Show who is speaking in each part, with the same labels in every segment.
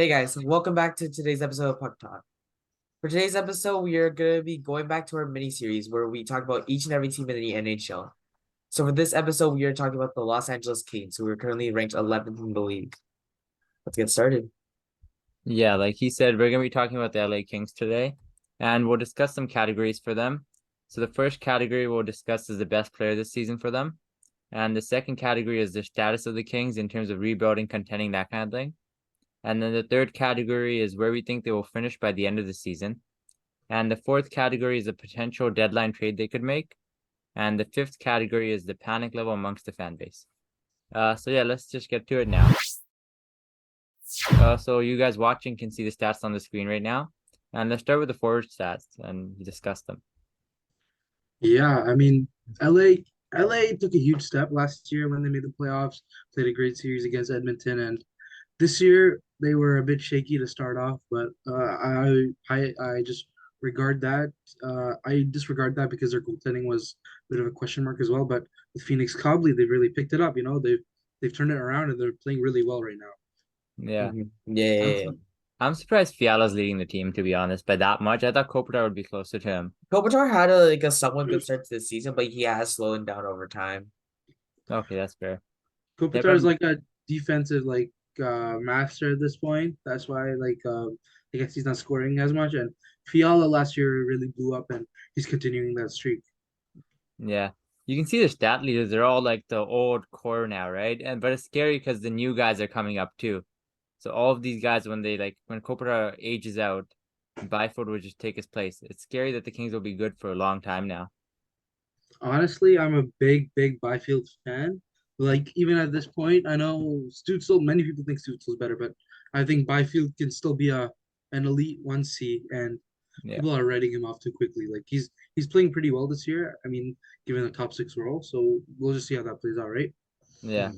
Speaker 1: Hey guys, welcome back to today's episode of Puck Talk. For today's episode, we are going to be going back to our mini series where we talk about each and every team in the NHL. So for this episode, we are talking about the Los Angeles Kings, who are currently ranked 11th in the league. Let's get started.
Speaker 2: Yeah, like he said, we're going to be talking about the LA Kings today, and we'll discuss some categories for them. So the first category we'll discuss is the best player this season for them. And the second category is the status of the Kings in terms of rebuilding, contending, that kind of thing. And then the third category is where we think they will finish by the end of the season. And the fourth category is a potential deadline trade they could make. And the fifth category is the panic level amongst the fan base. So yeah, let's just get to it now. So you guys watching can see the stats on the screen right now. And let's start with the forward stats and discuss them.
Speaker 3: Yeah, I mean, LA took a huge step last year when they made the playoffs, played a great series against Edmonton, and this year they were a bit shaky to start off, but I just regard that I disregard that because their goaltending was a bit of a question mark as well. But with Phoenix Cobley, they've really picked it up. They've turned it around and they're playing really well right now.
Speaker 2: Yeah. I'm
Speaker 1: Yeah.
Speaker 2: I'm surprised Fiala's leading the team, to be honest, by that much. I thought Kopitar would be closer to him.
Speaker 1: Kopitar had a somewhat good start to the season, but he has slowed down over time.
Speaker 2: Okay, that's fair. Yeah,
Speaker 3: Kopitar
Speaker 2: but
Speaker 3: is like a defensive master at this point. That's why I guess he's not scoring as much. And Fiala last year really blew up, and he's continuing that streak.
Speaker 2: yeah. You can see the stat leaders, they're all like the old core now, right? But it's scary because the new guys are coming up too. So all of these guys, when Kopitar ages out, Byfield will just take his place. It's scary that the Kings will be good for a long time now.
Speaker 3: Honestly, I'm a big Byfield fan. Like even at this point, I know Stutzel. Many people think Stutzel's better, but I think Byfield can still be an elite 1C, and
Speaker 2: Yeah.
Speaker 3: people are writing him off too quickly. Like he's playing pretty well this year. I mean, given the top six role, so we'll just see how that plays out, right?
Speaker 2: Yeah.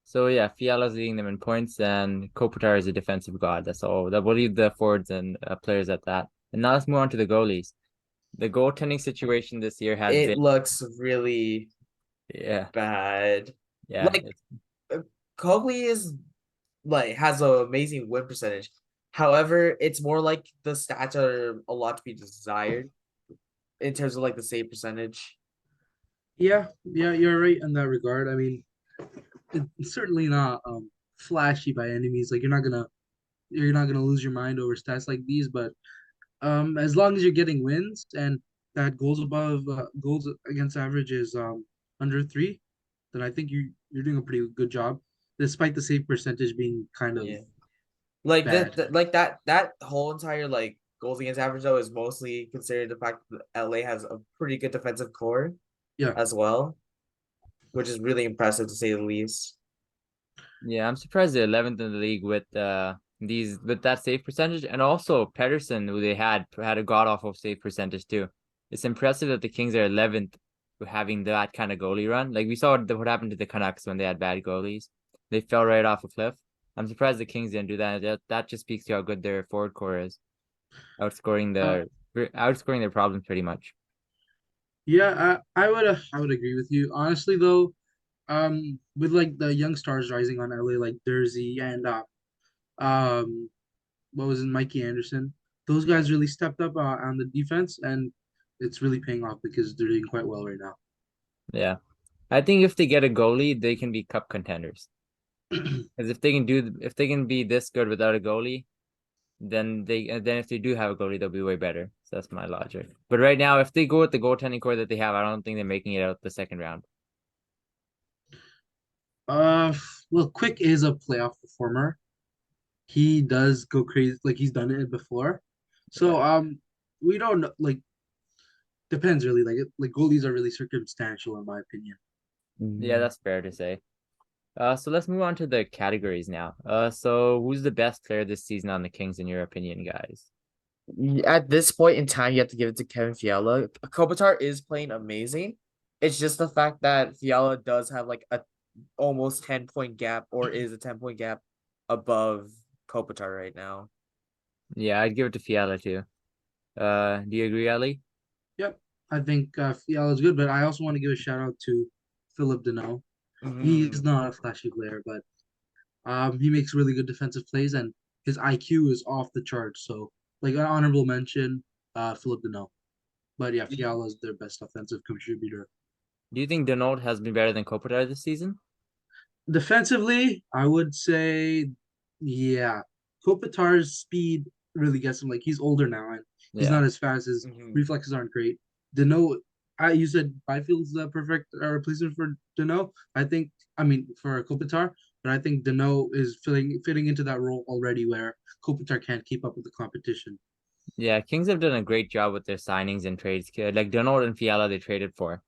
Speaker 2: So yeah, Fiala's leading them in points, and Kopitar is a defensive god. That's all. That will leave the forwards and players at that. And now let's move on to the goalies. The goaltending situation this year has
Speaker 1: It
Speaker 2: been,
Speaker 1: looks really
Speaker 2: yeah,
Speaker 1: bad.
Speaker 2: yeah,
Speaker 1: Like Cogley is has an amazing win percentage. However, it's more like the stats are a lot to be desired in terms of like the save percentage.
Speaker 3: Yeah, you're right in that regard. I mean, it's certainly not flashy by any means. Like you're not gonna lose your mind over stats like these, but as long as you're getting wins and that goals against average is under three, then I think you're doing a pretty good job, despite the save percentage being kind of
Speaker 1: Yeah. Like
Speaker 3: bad.
Speaker 1: that whole entire like goals against average though is mostly considered the fact that LA has a pretty good defensive core
Speaker 3: Yeah.
Speaker 1: as well, which is really impressive to say the least.
Speaker 2: yeah. I'm surprised they're 11th in the league with that save percentage, and also Pedersen, who they had a god awful save percentage too. It's impressive that the Kings are 11th for having that kind of goalie run. Like we saw what happened to the Canucks when they had bad goalies. They fell right off a cliff. I'm surprised the Kings didn't do that. That just speaks to how good their forward core is, outscoring
Speaker 3: Uh,
Speaker 2: outscoring their problems pretty much.
Speaker 3: yeah, I would agree with you. Honestly though, with like the young stars rising on LA like Dersey and um what was it, Mikey Anderson. Those guys really stepped up on the defense, and it's really paying off because they're doing quite well right now.
Speaker 2: Yeah, I think if they get a goalie, they can be cup contenders. Because if they can be this good without a goalie, then if they do have a goalie, they'll be way better. So that's my logic. But right now, if they go with the goaltending core that they have, I don't think they're making it out the second round.
Speaker 3: Uh, well, Quick is a playoff performer. He does go crazy, like he's done it before.
Speaker 2: Yeah,
Speaker 3: So we don't know, like depends really. Like goalies are really circumstantial in my opinion.
Speaker 2: yeah, that's fair to say. So let's move on to the categories now. So who's the best player this season on the Kings in your opinion, guys?
Speaker 1: At this point in time, you have to give it to Kevin Fiala. Kopitar is playing amazing. It's just the fact that Fiala does have like a almost 10-point gap or is a 10-point gap above Kopitar right now.
Speaker 2: Yeah, I'd give it to Fiala too. Do you agree, Ali?
Speaker 3: Yep, I think Fiala is good, but I also want to give a shout out to Philip Deneau. He's
Speaker 1: Mhm.
Speaker 3: not a flashy player, but he makes really good defensive plays, and his IQ is off the charts. So like an honorable mention, Philip Deneau. But yeah, Fiala is their best offensive contributor.
Speaker 2: Do you think Denault has been better than Kopitar this season?
Speaker 3: Defensively, I would say, yeah, Kopitar's speed really gets him. Like he's older now and he's
Speaker 2: Yeah.
Speaker 3: not as fast. His
Speaker 1: Mhm.
Speaker 3: reflexes aren't great. Deneau, you said Byfield's the perfect replacement for Deneau. I think, I mean, for Kopitar, but I think Deneau is fitting into that role already where Kopitar can't keep up with the competition.
Speaker 2: Yeah, Kings have done a great job with their signings and trades. Like Denault and Fiala, they traded for,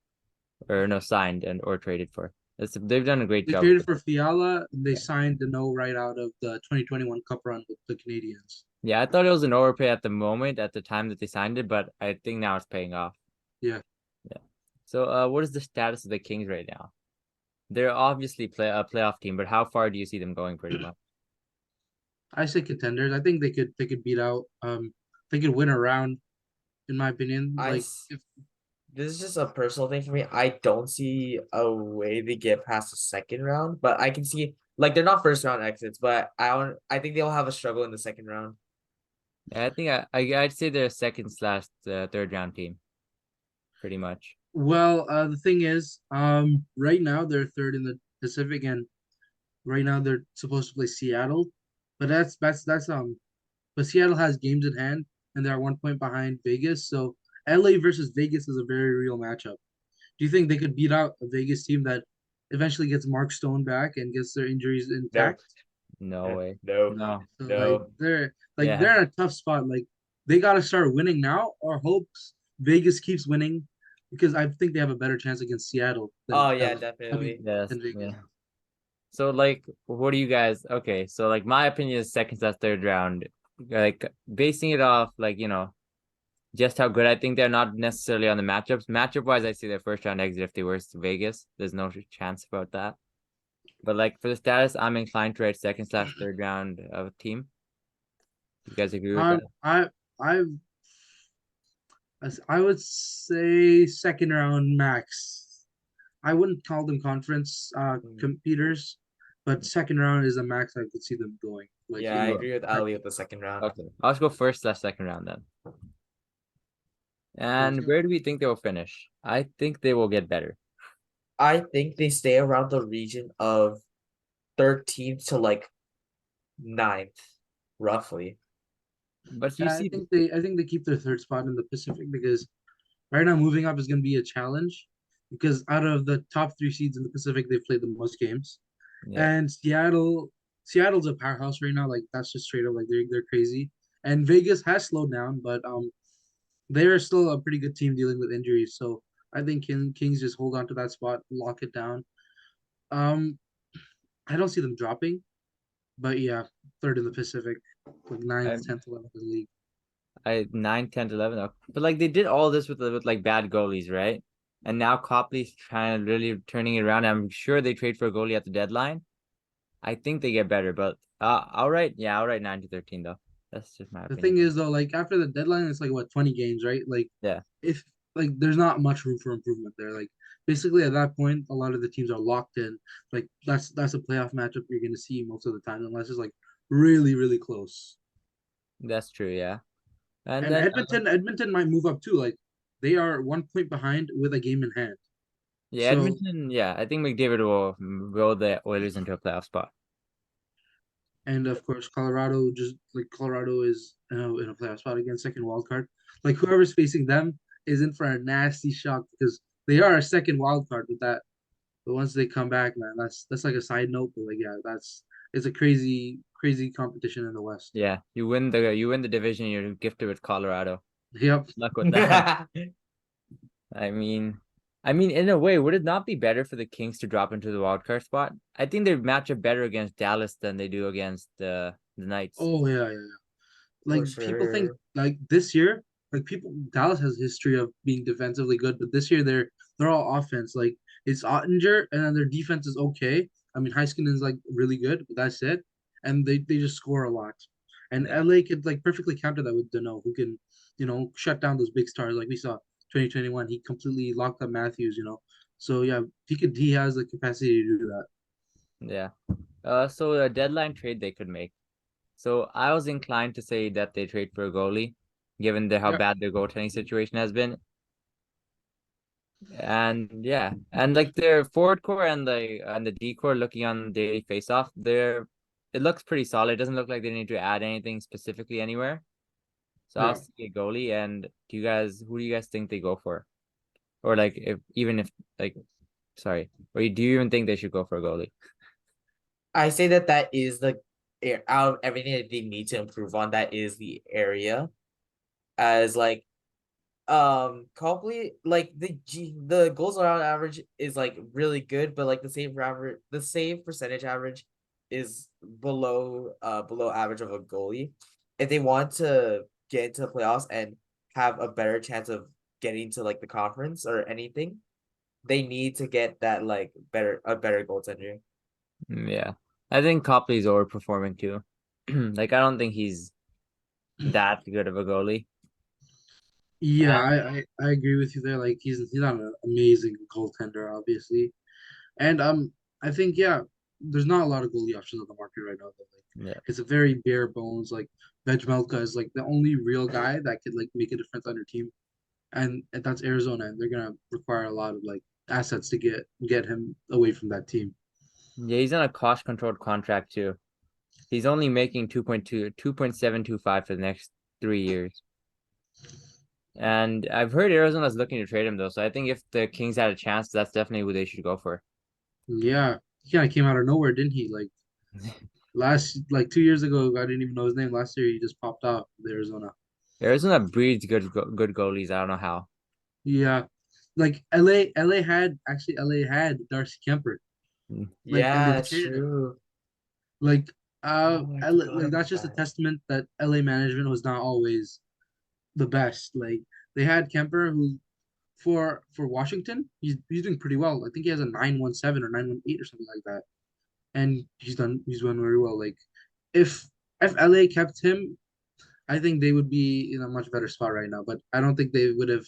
Speaker 2: or no, signed and or traded for. They've done a great
Speaker 3: They
Speaker 2: job.
Speaker 3: traded for Fiala. And they signed Deneau right out of the 2021 Cup run with the Canadians.
Speaker 2: Yeah, I thought it was an overpay at the moment, at the time that they signed it, but I think now it's paying off.
Speaker 3: Yeah.
Speaker 2: Yeah. So, what is the status of the Kings right now? They're obviously a playoff team, but how far do you see them going? Pretty much.
Speaker 3: I say contenders. I think they could beat out they could win a round in my opinion.
Speaker 1: I
Speaker 3: Like
Speaker 1: s-
Speaker 3: if
Speaker 1: this is just a personal thing for me. I don't see a way they get past the second round, but I can see like they're not first round exits, but I think they'll have a struggle in the second round.
Speaker 2: Yeah, I think I'd say they're a second slash third round team, pretty much.
Speaker 3: well the thing is right now they're third in the Pacific and right now they're supposed to play Seattle. But that's but Seattle has games in hand and they're 1 point behind Vegas. So LA versus Vegas is a very real matchup. Do you think they could beat out a Vegas team that eventually gets Mark Stone back and gets their injuries
Speaker 1: No,
Speaker 3: intact?
Speaker 2: No way.
Speaker 1: no,
Speaker 2: No.
Speaker 3: So like
Speaker 1: no.
Speaker 2: Yeah.
Speaker 3: they're in a tough spot. Like they gotta start winning now or hopes Vegas keeps winning because I think they have a better chance against Seattle than
Speaker 1: Oh yeah,
Speaker 3: LA. I mean
Speaker 1: definitely.
Speaker 2: Yes.
Speaker 3: than Vegas.
Speaker 2: Yeah. So like, what do you guys? Okay, so like my opinion is second slash third round. Like basing it off like just how good I think they're, not necessarily on the matchups. Matchup wise, I see their first round exit if they were to Vegas. There's no chance about that. But like for the status, I'm inclined to write second slash third round of a team. You guys agree with
Speaker 3: I
Speaker 2: that?
Speaker 3: I I I would say second round max. I wouldn't call them conference
Speaker 1: Mm.
Speaker 3: competitors, but second round is the max I could see them going. Like
Speaker 1: Yeah,
Speaker 3: in
Speaker 1: I
Speaker 3: the
Speaker 2: Oh,
Speaker 1: agree with Ali with the second round.
Speaker 2: okay. I'll just go first slash second round then.
Speaker 3: sounds
Speaker 2: And
Speaker 3: good.
Speaker 2: where do we think they will finish? I think they will get better.
Speaker 1: I think they stay around the region of 13th to like 9th, roughly.
Speaker 2: But you
Speaker 3: Yeah,
Speaker 2: see,
Speaker 3: I think they keep their third spot in the Pacific because right now moving up is going to be a challenge because out of the top three seeds in the Pacific, they've played the most games,
Speaker 2: yeah,
Speaker 3: and Seattle's a powerhouse right now. Like that's just straight up like they're crazy. And Vegas has slowed down, but they're still a pretty good team dealing with injuries. So I think Kings just hold on to that spot, lock it down. Um, I don't see them dropping, but yeah, third in the Pacific, like ninth,
Speaker 2: I
Speaker 3: 10th, 11th in the league.
Speaker 2: I 9, 10, 11. Okay. But like they did all this with like bad goalies, right? And now Copley's trying to really turning it around. I'm sure they trade for a goalie at the deadline. I think they get better, but I'll write 9 to 13 though. That's just my
Speaker 3: The
Speaker 2: opinion.
Speaker 3: thing is though, like after the deadline, it's like what 20 games, right? Like
Speaker 2: Yeah,
Speaker 3: if like there's not much room for improvement there. Like basically at that point, a lot of the teams are locked in. Like that's a playoff matchup you're gonna see most of the time, unless it's like really close.
Speaker 2: that's true. Yeah. And
Speaker 3: And
Speaker 2: then
Speaker 3: Edmonton might move up too. Like they are 1 point behind with a game in hand.
Speaker 2: yeah,
Speaker 3: So
Speaker 2: Edmonton, yeah, I think McDavid will roll the Oilers into a playoff spot.
Speaker 3: and of course Colorado is in a playoff spot against second wild card. Like whoever's facing them is in for a nasty shock because they are a second wild card with that. But once they come back, man, that's like a side note. But like yeah, it's a crazy competition in the West.
Speaker 2: Yeah, you win the division, you're gifted with Colorado.
Speaker 3: Yep.
Speaker 2: Luck with that. I mean, in a way, would it not be better for the Kings to drop into the wild card spot? I think they match up better against Dallas than they do against the Knights.
Speaker 3: Oh yeah. Like
Speaker 1: For
Speaker 3: people think
Speaker 1: sure.
Speaker 3: like this year, like people Dallas has a history of being defensively good, but this year they're all offense. Like it's Ottinger and then their defense is okay. I mean Heiskanen's like really good, but that's it. And they just score a lot. And
Speaker 2: Yeah,
Speaker 3: LA could like perfectly counter that with Deneau, who can, shut down those big stars like we saw 2021. He completely locked up Matthews. So yeah, he has the capacity to do that.
Speaker 2: yeah. So a deadline trade they could make. So I was inclined to say that they trade for a goalie, given how
Speaker 3: Yeah,
Speaker 2: bad their goaltending situation has been. And yeah, and like their forward core and the D core looking on daily face-off, it looks pretty solid. It doesn't look like they need to add anything specifically anywhere. So I'll
Speaker 3: yeah.
Speaker 2: see a goalie. And who do you guys think they go for? Or like if like sorry, or do you even think they should go for a goalie?
Speaker 1: I say that is the out of everything that they need to improve on, that is the area. As like Copley, like the goals around average is like really good, but like the save percentage average is below average of a goalie. If they want to get into the playoffs and have a better chance of getting to like the conference or anything, they need to get that like a better goaltender.
Speaker 2: Yeah. I think Copley's overperforming too. Like I don't think he's that good of a goalie.
Speaker 3: Yeah,
Speaker 2: And
Speaker 3: I agree with you there. Like he's not an amazing goaltender, obviously. And I think yeah, there's not a lot of goalie options on the market right now though. Like
Speaker 2: yeah.
Speaker 3: it's a very bare bones. Like Vejmelka is like the only real guy that could like make a difference on your team. And that's Arizona, and they're gonna require a lot of like assets to get him away from that team.
Speaker 2: Yeah, he's on a cost controlled contract too. He's only making 2.725 for the next 3 years. And I've heard Arizona's looking to trade him though. So I think if the Kings had a chance, that's definitely who they should go for.
Speaker 3: Yeah, he kind of came out of nowhere, didn't he? Like 2 years ago, I didn't even know his name. Last year, he just popped out with Arizona.
Speaker 2: Arizona breeds good goalies. I don't know how.
Speaker 3: Yeah, like LA had Darcy Kemper,
Speaker 2: Mm.
Speaker 3: like, and
Speaker 1: Yeah,
Speaker 3: they
Speaker 1: that's
Speaker 3: traded him.
Speaker 1: true.
Speaker 3: Like,
Speaker 1: Oh, I forgot
Speaker 3: like
Speaker 1: about
Speaker 3: that's just a
Speaker 1: that.
Speaker 3: testament that LA management was not always the best. Like they had Kemper, who for Washington, he's doing pretty well. I think he has a 917 or 918 or something like that, and he's done very well. Like if if LA kept him, I think they would be in a much better spot right now. But I don't think they would have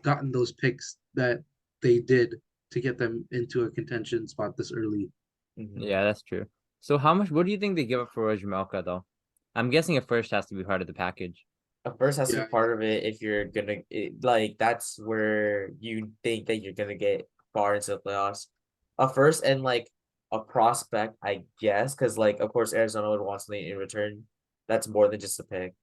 Speaker 3: gotten those picks that they did to get them into a contention spot this early.
Speaker 1: Mhm.
Speaker 2: Yeah, that's true. So what do you think they give up for Vejmelka though? I'm guessing a first has to be part of the package.
Speaker 1: A first has to
Speaker 3: Yeah,
Speaker 1: be part of it if you're like that's where you think that you're gonna get far into the playoffs. A first and like a prospect, I guess, because like of course Arizona would want something in return. That's more than just a pick.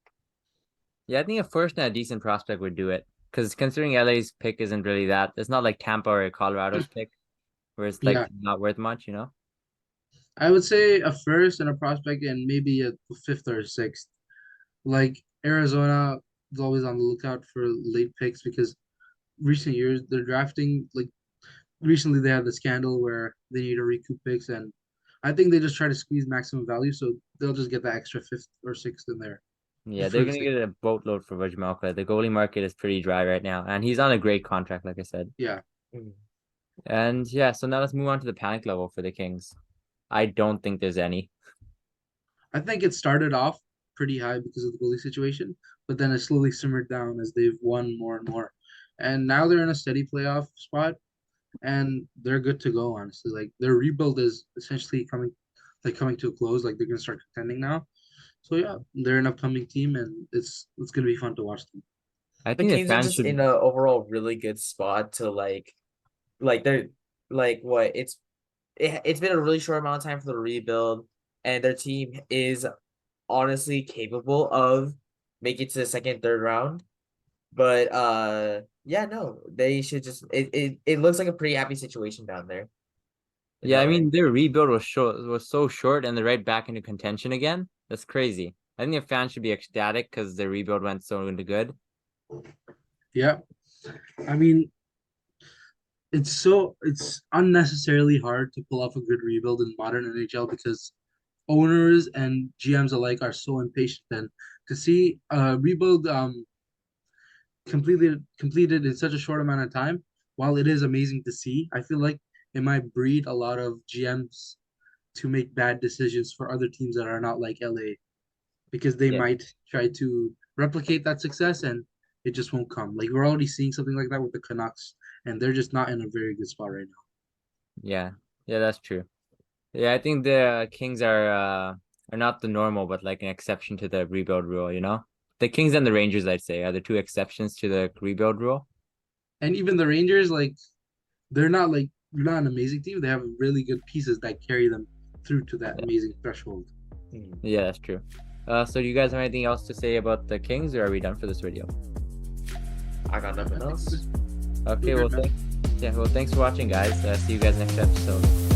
Speaker 2: Yeah, I think a first and a decent prospect would do it. Because considering LA's pick isn't really that, it's not like Tampa or Colorado's pick, where it's like
Speaker 3: yeah.
Speaker 2: not worth much, you know?
Speaker 3: I would say a first and a prospect and maybe a fifth or a sixth. Like Arizona is always on the lookout for late picks because recent years they're drafting like recently they had the scandal where they need to recoup picks and I think they just try to squeeze maximum value so they'll just get the extra fifth or sixth in there
Speaker 2: Yeah,
Speaker 3: for
Speaker 2: they're
Speaker 3: the
Speaker 2: gonna
Speaker 3: sake.
Speaker 2: get a boatload for Vejmelka. The goalie market is pretty dry right now, and he's on a great contract, like I said.
Speaker 3: Yeah,
Speaker 1: Mhm.
Speaker 2: And yeah, so now let's move on to the panic level for the Kings. I don't think there's any.
Speaker 3: I think it started off pretty high because of the goalie situation, but then it slowly simmered down as they've won more and more, and now they're in a steady playoff spot and they're good to go. Honestly, like their rebuild is essentially coming to a close. Like they're gonna start contending now. So yeah, they're an upcoming team, and it's gonna be fun to watch them.
Speaker 2: I
Speaker 1: The
Speaker 2: think the
Speaker 1: Kings are
Speaker 2: fans
Speaker 1: just in
Speaker 2: should.
Speaker 1: a overall really good spot to like they're like what it's been a really short amount of time for the rebuild, and their team is honestly capable of making it to the second, third round. But yeah, no, they should just it looks like a pretty happy situation down there in
Speaker 2: Yeah, I
Speaker 1: LA.
Speaker 2: mean their rebuild was so short, and they're right back into contention again. That's crazy. I think the fans should be ecstatic because their rebuild went so into good.
Speaker 3: Yeah, I mean it's unnecessarily hard to pull off a good rebuild in modern NHL because owners and GMs alike are so impatient. And to see a rebuild completed in such a short amount of time, while it is amazing to see, I feel like it might breed a lot of GMs to make bad decisions for other teams that are not like LA because they
Speaker 2: Yeah,
Speaker 3: might try to replicate that success and it just won't come. Like we're already seeing something like that with the Canucks, and they're just not in a very good spot right now.
Speaker 2: yeah, yeah. That's true. Yeah, I think the Kings are are not the normal, but like an exception to the rebuild rule, you know? The Kings and the Rangers, I'd say, are the two exceptions to the rebuild rule.
Speaker 3: And even the Rangers, they're not an amazing team. They have really good pieces that carry them through to that amazing threshold.
Speaker 2: Yeah, that's true. So do you guys have anything else to say about the Kings, or are we done for this video?
Speaker 1: I got nothing else.
Speaker 2: Okay,
Speaker 3: We're
Speaker 2: well,
Speaker 3: good, man.
Speaker 2: thanks for watching, guys. See you guys next episode.